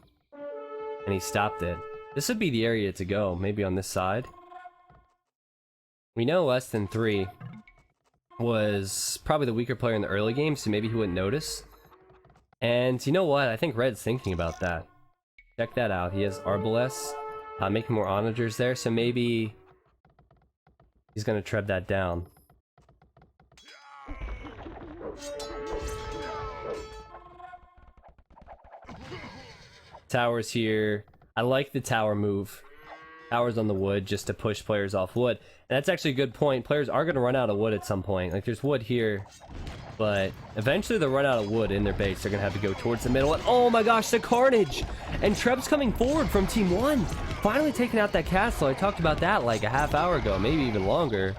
S1: And he stopped it. This would be the area to go. Maybe on this side. We know less than 3 was probably the weaker player in the early game, so maybe he wouldn't notice. And you know what? I think Red's thinking about that. Check that out. He has Arbalest, making more onagers there, so maybe he's gonna tread that down. Towers here. I like the tower move. Towers on the wood just to push players off wood. And that's actually a good point. Players are going to run out of wood at some point. Like, there's wood here. But eventually they'll run out of wood in their base. They're going to have to go towards the middle. And oh my gosh, the carnage! And Treb's coming forward from Team 1. Finally taking out that castle. I talked about that like a half hour ago. Maybe even longer.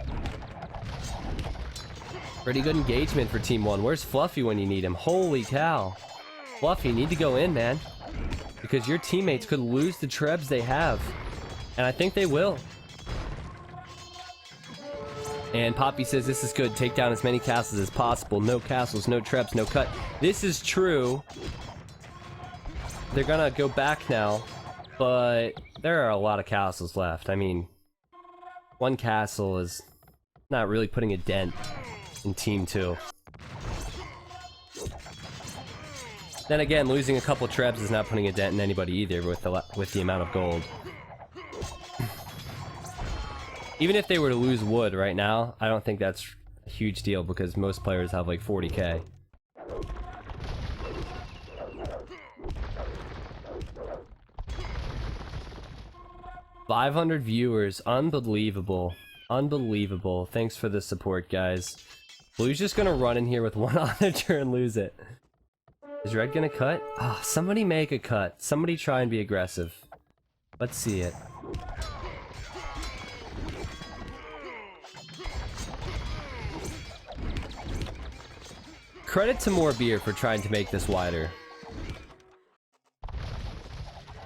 S1: Pretty good engagement for Team 1. Where's Fluffy when you need him? Holy cow. Fluffy, you need to go in, man. Because your teammates could lose the Trebs they have. And I think they will. And Poppy says this is good. Take down as many castles as possible. No castles, no Trebs, no cut. This is true. They're gonna go back now. But there are a lot of castles left. I mean, one castle is not really putting a dent in Team 2. Then again, losing a couple Trebs is not putting a dent in anybody either with the amount of gold. Even if they were to lose wood right now, I don't think that's a huge deal because most players have like 40k. $500 viewers, unbelievable. Unbelievable. Thanks for the support, guys. Blue's just gonna run in here with one onager and lose it. Is Red gonna cut? Ah, oh, somebody make a cut. Somebody try and be aggressive. Let's see it. Credit to more beer for trying to make this wider.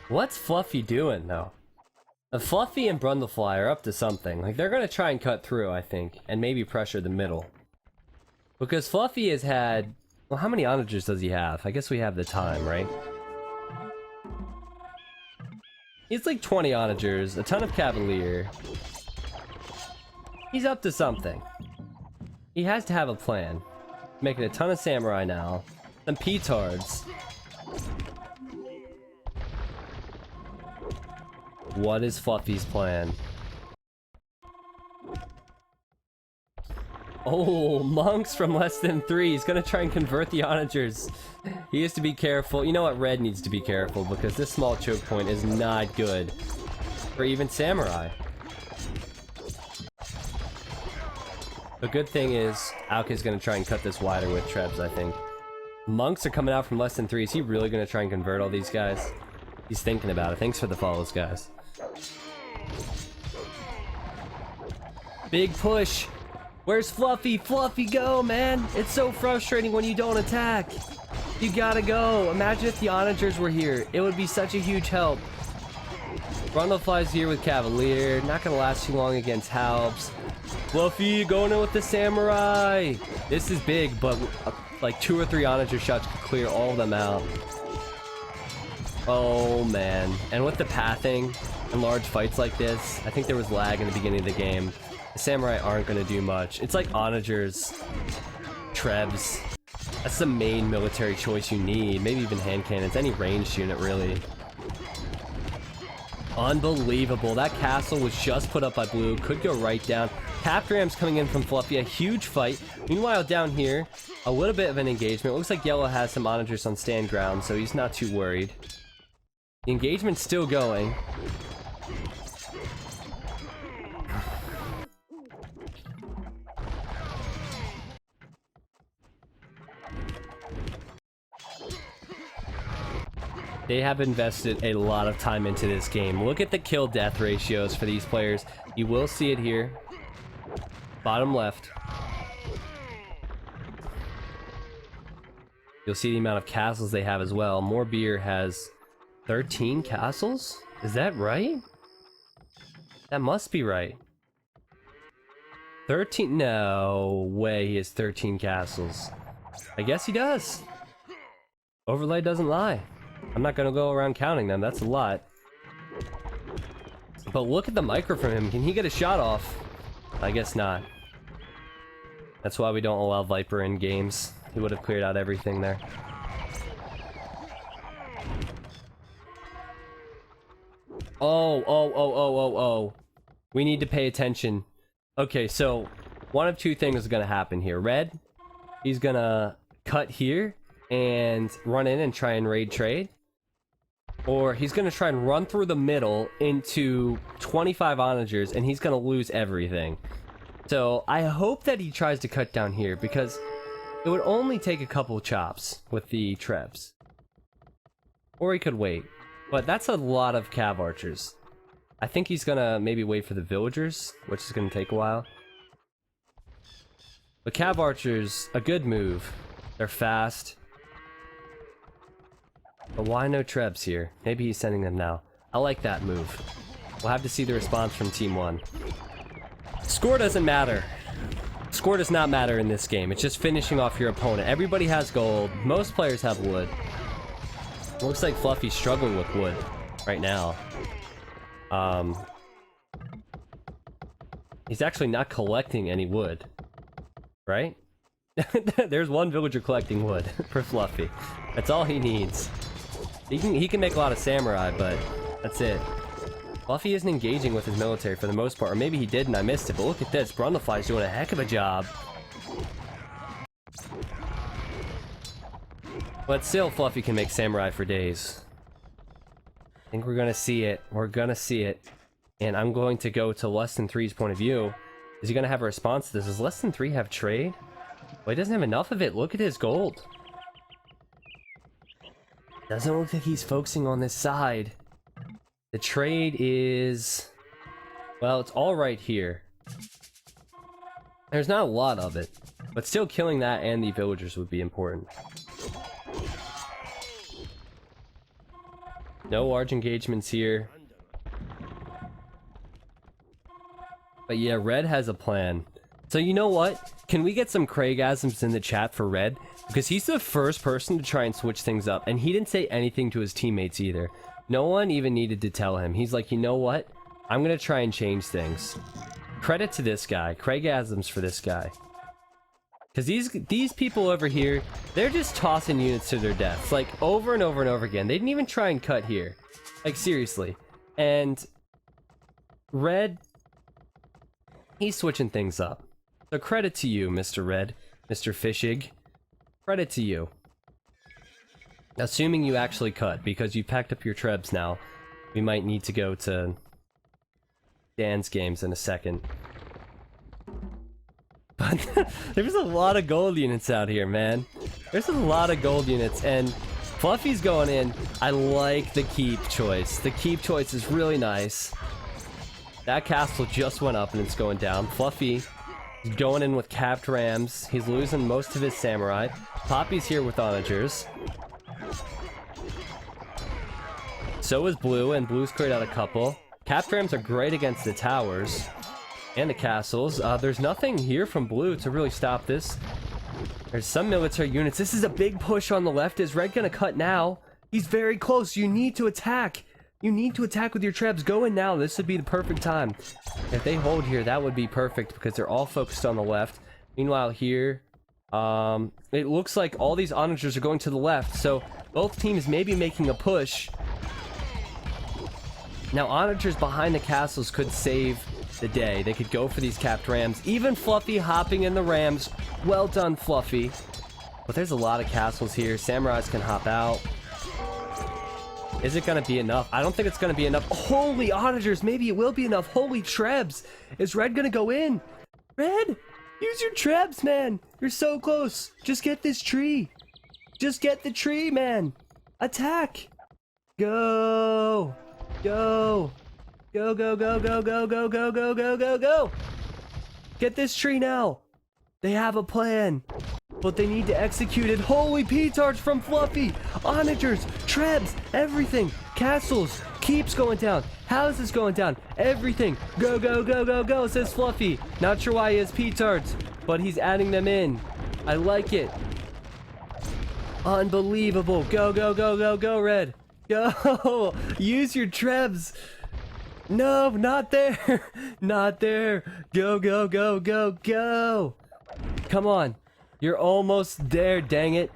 S1: What's Fluffy doing, though? Fluffy and Brundlefly are up to something. Like, they're gonna try and cut through, I think, and maybe pressure the middle. Because Fluffy has had Well, how many onagers does he have? I guess we have the time, right? He's like 20 onagers, a ton of cavalier. He's up to something. He has to have a plan. Making a ton of samurai now. Some petards. What is Fluffy's plan? Oh, monks from less than 3. He's gonna try and convert the onagers. He has to be careful. You know what? Red needs to be careful because this small choke point is not good for even samurai. The good thing is, Aoka's gonna try and cut this wider with Trebs, I think. Monks are coming out from less than 3. Is he really gonna try and convert all these guys? He's thinking about it. Thanks for the follows, guys. Big push. Where's Fluffy? Fluffy, go, man! It's so frustrating when you don't attack. You gotta go. Imagine if the onagers were here. It would be such a huge help. Brundlefly's here with Cavalier. Not gonna last too long against Halbs. Fluffy going in with the Samurai. This is big, but like 2 or 3 onager shots could clear all of them out. Oh man. And with the pathing and large fights like this, I think there was lag in the beginning of the game. The samurai aren't going to do much. It's like onagers, trebs. That's the main military choice you need. Maybe even hand cannons. Any ranged unit, really. Unbelievable. That castle was just put up by blue. Could go right down. Capturam's coming in from Fluffy. A huge fight. Meanwhile, down here, a little bit of an engagement. Looks like Yellow has some onagers on stand ground, so he's not too worried. The engagement's still going. They have invested a lot of time into this game. Look at the kill death ratios for these players. You will see it here. Bottom left. You'll see the amount of castles they have as well. More Beer has 13 castles? Is that right? That must be right. 13? No way he has 13 castles. I guess he does. Overlay doesn't lie. I'm not gonna go around counting them, that's a lot. But look at the micro from him. Can he get a shot off? I guess not. That's why we don't allow Viper in games. He would have cleared out everything there. Oh. We need to pay attention. Okay, so one of 2 things is gonna happen here. Red, he's gonna cut here and run in and try and raid trade. Or he's gonna try and run through the middle into 25 onagers and he's gonna lose everything. So I hope that he tries to cut down here because it would only take a couple chops with the trebs. Or he could wait. But that's a lot of cav archers. I think he's gonna maybe wait for the villagers, which is gonna take a while. But cav archers, a good move. They're fast. But why no trebs here? Maybe he's sending them now. I like that move. We'll have to see the response from Team 1. Score doesn't matter. Score does not matter in this game. It's just finishing off your opponent. Everybody has gold. Most players have wood. Looks like Fluffy's struggling with wood right now. He's actually not collecting any wood. Right? There's one villager collecting wood for Fluffy. That's all he needs. He can make a lot of samurai, but that's it. Fluffy isn't engaging with his military for the most part, or maybe he did and I missed it, but look at this. Brundlefly's doing a heck of a job. But still, Fluffy can make samurai for days. I think we're gonna see it. We're gonna see it. And I'm going to go to less than 3's point of view. Is he gonna have a response to this? Does less than 3 have trade? Well, he doesn't have enough of it. Look at his gold. Doesn't look like he's focusing on this side. The trade is... well, it's all right here. There's not a lot of it. But still killing that and the villagers would be important. No large engagements here. But yeah, Red has a plan. So you know what? Can we get some Craigasms in the chat for Red? Because he's the first person to try and switch things up. And he didn't say anything to his teammates either. No one even needed to tell him. He's like, you know what? I'm going to try and change things. Credit to this guy. Craigasms for this guy. Because these people over here, they're just tossing units to their deaths. Like, over and over and over again. They didn't even try and cut here. Like, seriously. And Red, he's switching things up. So credit to you, Mr. Red. Mr. Fishig. Credit to you. Assuming you actually cut, because you packed up your trebs now. We might need to go to Dan's games in a second. But there's a lot of gold units out here, man. There's a lot of gold units, and Fluffy's going in. I like the keep choice. The keep choice is really nice. That castle just went up and it's going down. Fluffy is going in with capped rams. He's losing most of his samurai. Poppy's here with onagers. So is Blue, and Blue's cleared out a couple. Capped rams are great against the towers and the castles. There's nothing here from Blue to really stop this. There's some military units. This is a big push on the left. Is Red gonna cut now? He's very close. You need to attack. You need to attack with your trebs. Go in now. This would be the perfect time. If they hold here, that would be perfect because they're all focused on the left. Meanwhile here, it looks like all these onagers are going to the left. So both teams may be making a push. Now onagers behind the castles could save the day. They could go for these capped rams. Even Fluffy hopping in the rams. Well done, Fluffy. But there's a lot of castles here. Samurais can hop out. Is it going to be enough? I don't think it's going to be enough. Holy onagers, maybe it will be enough. Holy trebs. Is Red going to go in? Red, use your trebs, man. You're so close. Just get this tree. Just get the tree, man. Attack. Go. Go. Go, go, go, go, go, go, go, go, go, go, go. Get this tree now. They have a plan, but they need to execute it. Holy petards from Fluffy. Onagers, trebs, everything. Castles, keeps going down. Houses going down. Everything. Go, go, go, go, go, says Fluffy. Not sure why he has petards, but he's adding them in. I like it. Unbelievable. Go, go, go, go, go, Red. Go. Use your trebs. No, not there. Not there. Go, go, go, go, go. Come on. You're almost there, dang it.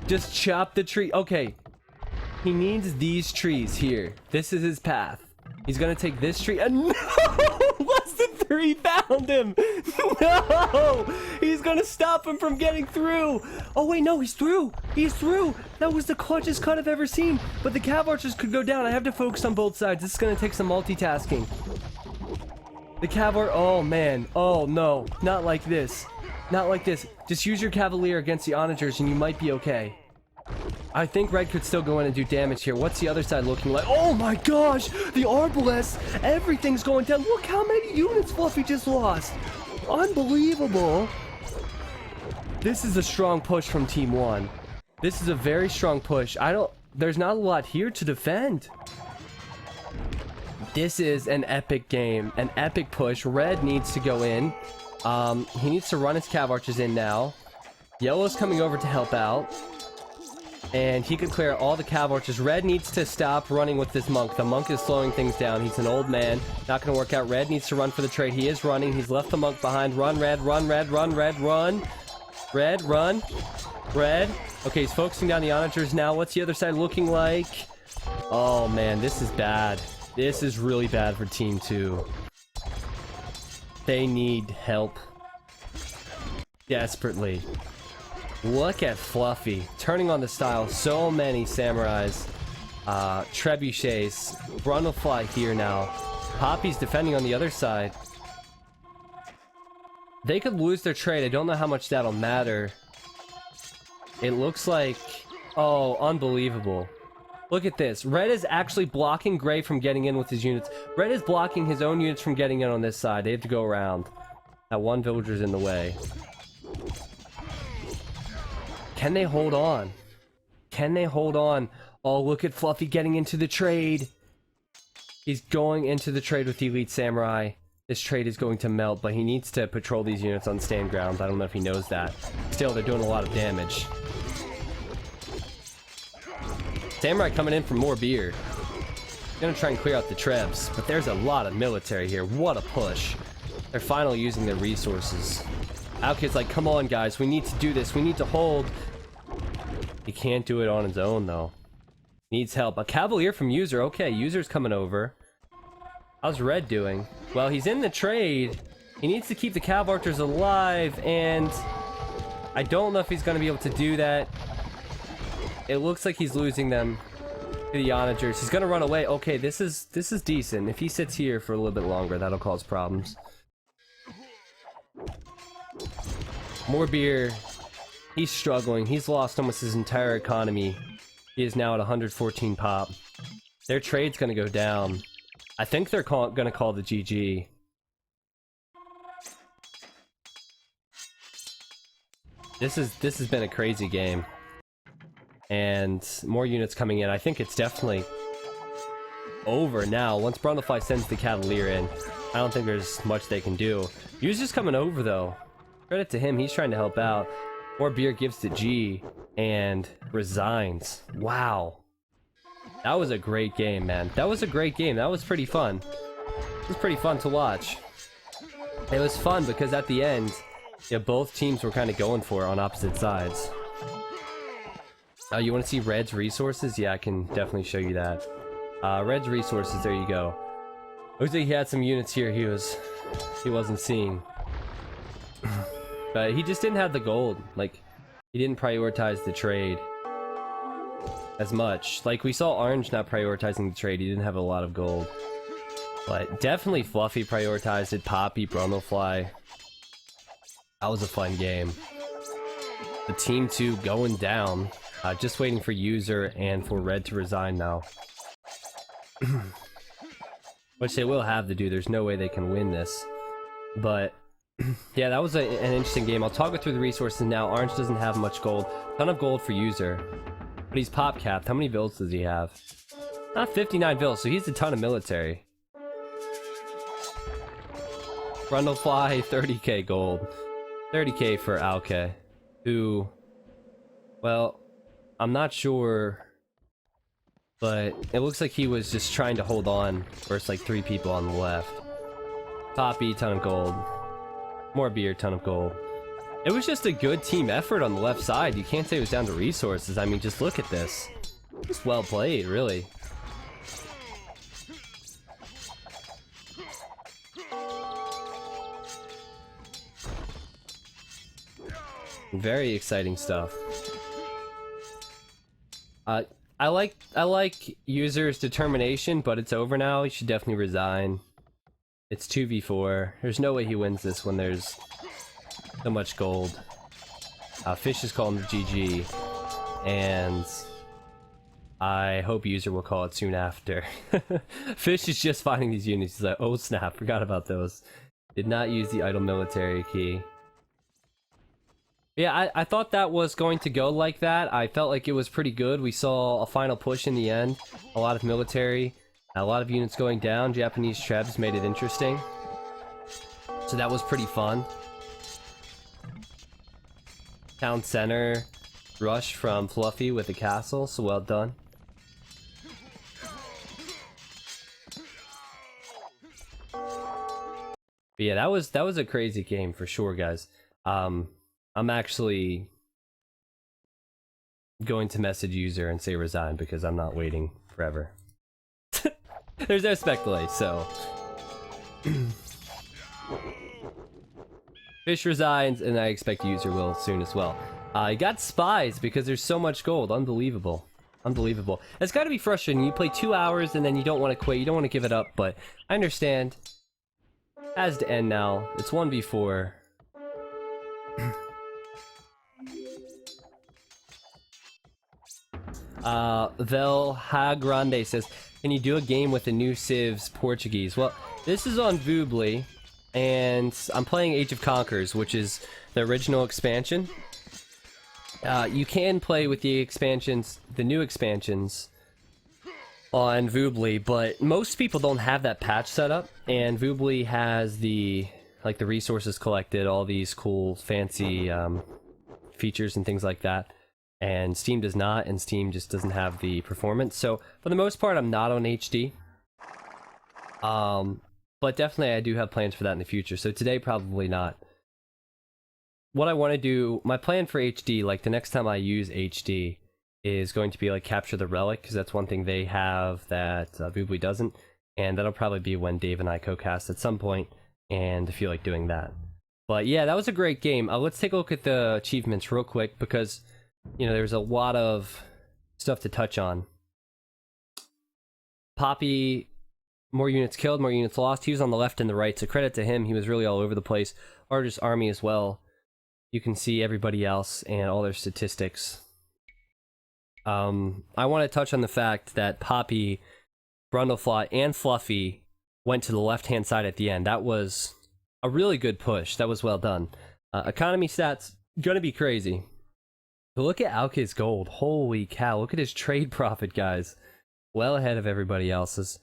S1: Just chop the tree. Okay. He needs these trees here. This is his path. He's gonna take this tree and no! Less than 3 found him! No! He's gonna stop him from getting through! Oh wait, no, he's through! He's through! That was the clutchest cut I've ever seen! But the cav archers could go down. I have to focus on both sides. This is gonna take some multitasking. The cav archer, oh man. Oh no. Not like this. Not like this. Just use your cavalier against the onagers and you might be okay. I think Red could still go in and do damage here. What's the other side looking like? Oh my gosh! The Arbalest! Everything's going down. Look how many units Fluffy just lost! Unbelievable! This is a strong push from Team 1. This is a very strong push. There's not a lot here to defend. This is an epic game. An epic push. Red needs to go in. He needs to run his cav archers in now. Yellow's coming over to help out. And he could clear all the cav archers. Red needs to stop running with this monk. The monk is slowing things down. He's an old man. Not going to work out. Red needs to run for the trade. He is running. He's left the monk behind. Run, Red. Run, Red. Run, Red. Run. Red, run. Red. Okay, he's focusing down the onagers now. What's the other side looking like? Oh, man. This is bad. This is really bad for Team 2. They need help. Desperately. Look at Fluffy. Turning on the style. So many samurais. Trebuchets. Brundlefly here now. Poppy's defending on the other side. They could lose their trade. I don't know how much that'll matter. It looks like... Oh, unbelievable. Look at this. Red is actually blocking Gray from getting in with his units. Red is blocking his own units from getting in on this side. They have to go around. That one villager's in the way. Can they hold on? Can they hold on? Oh, look at Fluffy getting into the trade. He's going into the trade with the Elite Samurai. this trade is going to melt, but he needs to patrol these units on stand grounds. I don't know if he knows that. Still, they're doing a lot of damage. Samurai coming in for more beer. Gonna try and clear out the trebs, but there's a lot of military here. What a push. They're finally using their resources. Aokid's like, come on guys, we need to do this. We need to hold. He can't do it on his own though. Needs help. A cavalier from User. Okay, User's coming over. How's Red doing? Well, he's in the trade. He needs to keep the Cav Archers alive, and I don't know if he's gonna be able to do that. It looks like he's losing them to the Onagers. He's gonna run away. Okay, this is decent. If he sits here for a little bit longer, that'll cause problems. More beer. He's struggling. He's lost almost his entire economy. He is now at 114 pop. Their trade's gonna go down. I think they're gonna call the GG. This has been a crazy game. And more units coming in. I think it's definitely over now. Once Brundlefly sends the Cavalier in, I don't think there's much they can do. User's coming over though. Credit to him, he's trying to help out. More beer gives to G and resigns. Wow. That was a great game, man. That was a great game. That was pretty fun. It was pretty fun to watch. It was fun because at the end, yeah, both teams were kind of going for it on opposite sides. You want to see Red's resources? Yeah, I can definitely show you that. Red's resources, there you go. Looks like he had some units here he wasn't seeing. But he just didn't have the gold. Like, he didn't prioritize the trade as much. Like, we saw Orange not prioritizing the trade. He didn't have a lot of gold. But definitely Fluffy prioritized it. Poppy, Brundlefly. That was a fun game. The team 2 going down. Just waiting for User and for Red to resign now. Which they will have to do. There's no way they can win this. But yeah, that was an interesting game. I'll talk it through the resources now. Orange doesn't have much gold. Ton of gold for User. But he's pop capped. How many vills does he have? Not 59 vills, so he's a ton of military. Brundlefly, 30k gold. 30k for Aoke. Who, well, I'm not sure, but it looks like he was just trying to hold on versus like 3 people on the left. Poppy, ton of gold. More beer, ton of gold. It was just a good team effort on the left side. You can't say it was down to resources. I mean, just look at this. Just well played, really. Very exciting stuff. I like User's determination, but it's over now. He should definitely resign. It's 2v4. There's no way he wins this when there's so much gold. Fish is calling the GG, and I hope User will call it soon after. Fish is just finding these units. He's like, oh snap, forgot about those. Did not use the idle military key. Yeah, I thought that was going to go like that. I felt like it was pretty good. We saw a final push in the end. A lot of military, a lot of units going down. Japanese trebs made it interesting. So that was pretty fun. Town center rush from Fluffy with the castle, so well done. But yeah, that was a crazy game for sure, guys. I'm actually going to message User and say resign because I'm not waiting forever. There's no spec delay, so Fish resigns, and I expect User will soon as well. I got spies because there's so much gold. Unbelievable. Unbelievable. It's got to be frustrating. You play 2 hours and then you don't want to quit. You don't want to give it up, but I understand. It has to end now. It's 1v4. Vel Hagrande says, can you do a game with the new Civs Portuguese? Well, this is on Voobly, and I'm playing Age of Conquerors, which is the original expansion. You can play with the expansions, the new expansions, on Voobly, but most people don't have that patch set up, and Voobly has the resources collected, all these cool fancy features and things like that, and Steam does not, and Steam just doesn't have the performance. So for the most part, I'm not on HD, but definitely I do have plans for that in the future. So today, probably not. What I want to do, my plan for HD, like the next time I use HD, is going to be like capture the relic, because that's one thing they have that Voobly doesn't, and that'll probably be when Dave and I co-cast at some point, and I feel like doing that. But yeah, that was a great game. Let's take a look at the achievements real quick, because you know there's a lot of stuff to touch on. Poppy, more units killed, more units lost. He was on the left and the right, so credit to him. He was really all over the place. Largest army as well. You can see everybody else and all their statistics. I want to touch on the fact that Poppy, Brundlefly, and Fluffy went to the left-hand side at the end. That was a really good push. That was well done. Economy stats, gonna be crazy. But look at Alke's gold. Holy cow, look at his trade profit, guys. Well ahead of everybody else's.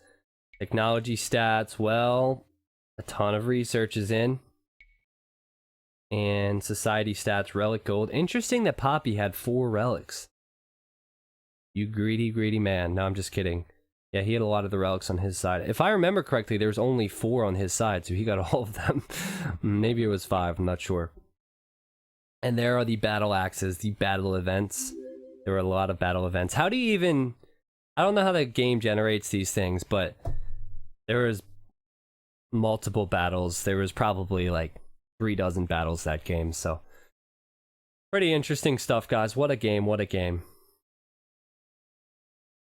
S1: Technology stats, well, a ton of research is in. And society stats, relic gold. Interesting that Poppy had 4 relics. You greedy, greedy man. No, I'm just kidding. Yeah, he had a lot of the relics on his side. If I remember correctly, there was only 4 on his side, so he got all of them. Maybe it was 5, I'm not sure. And there are the battle axes, the battle events. There were a lot of battle events. How do you even... I don't know how the game generates these things, but there was multiple battles. There was probably like 3 dozen battles that game, so... Pretty interesting stuff, guys. What a game, what a game.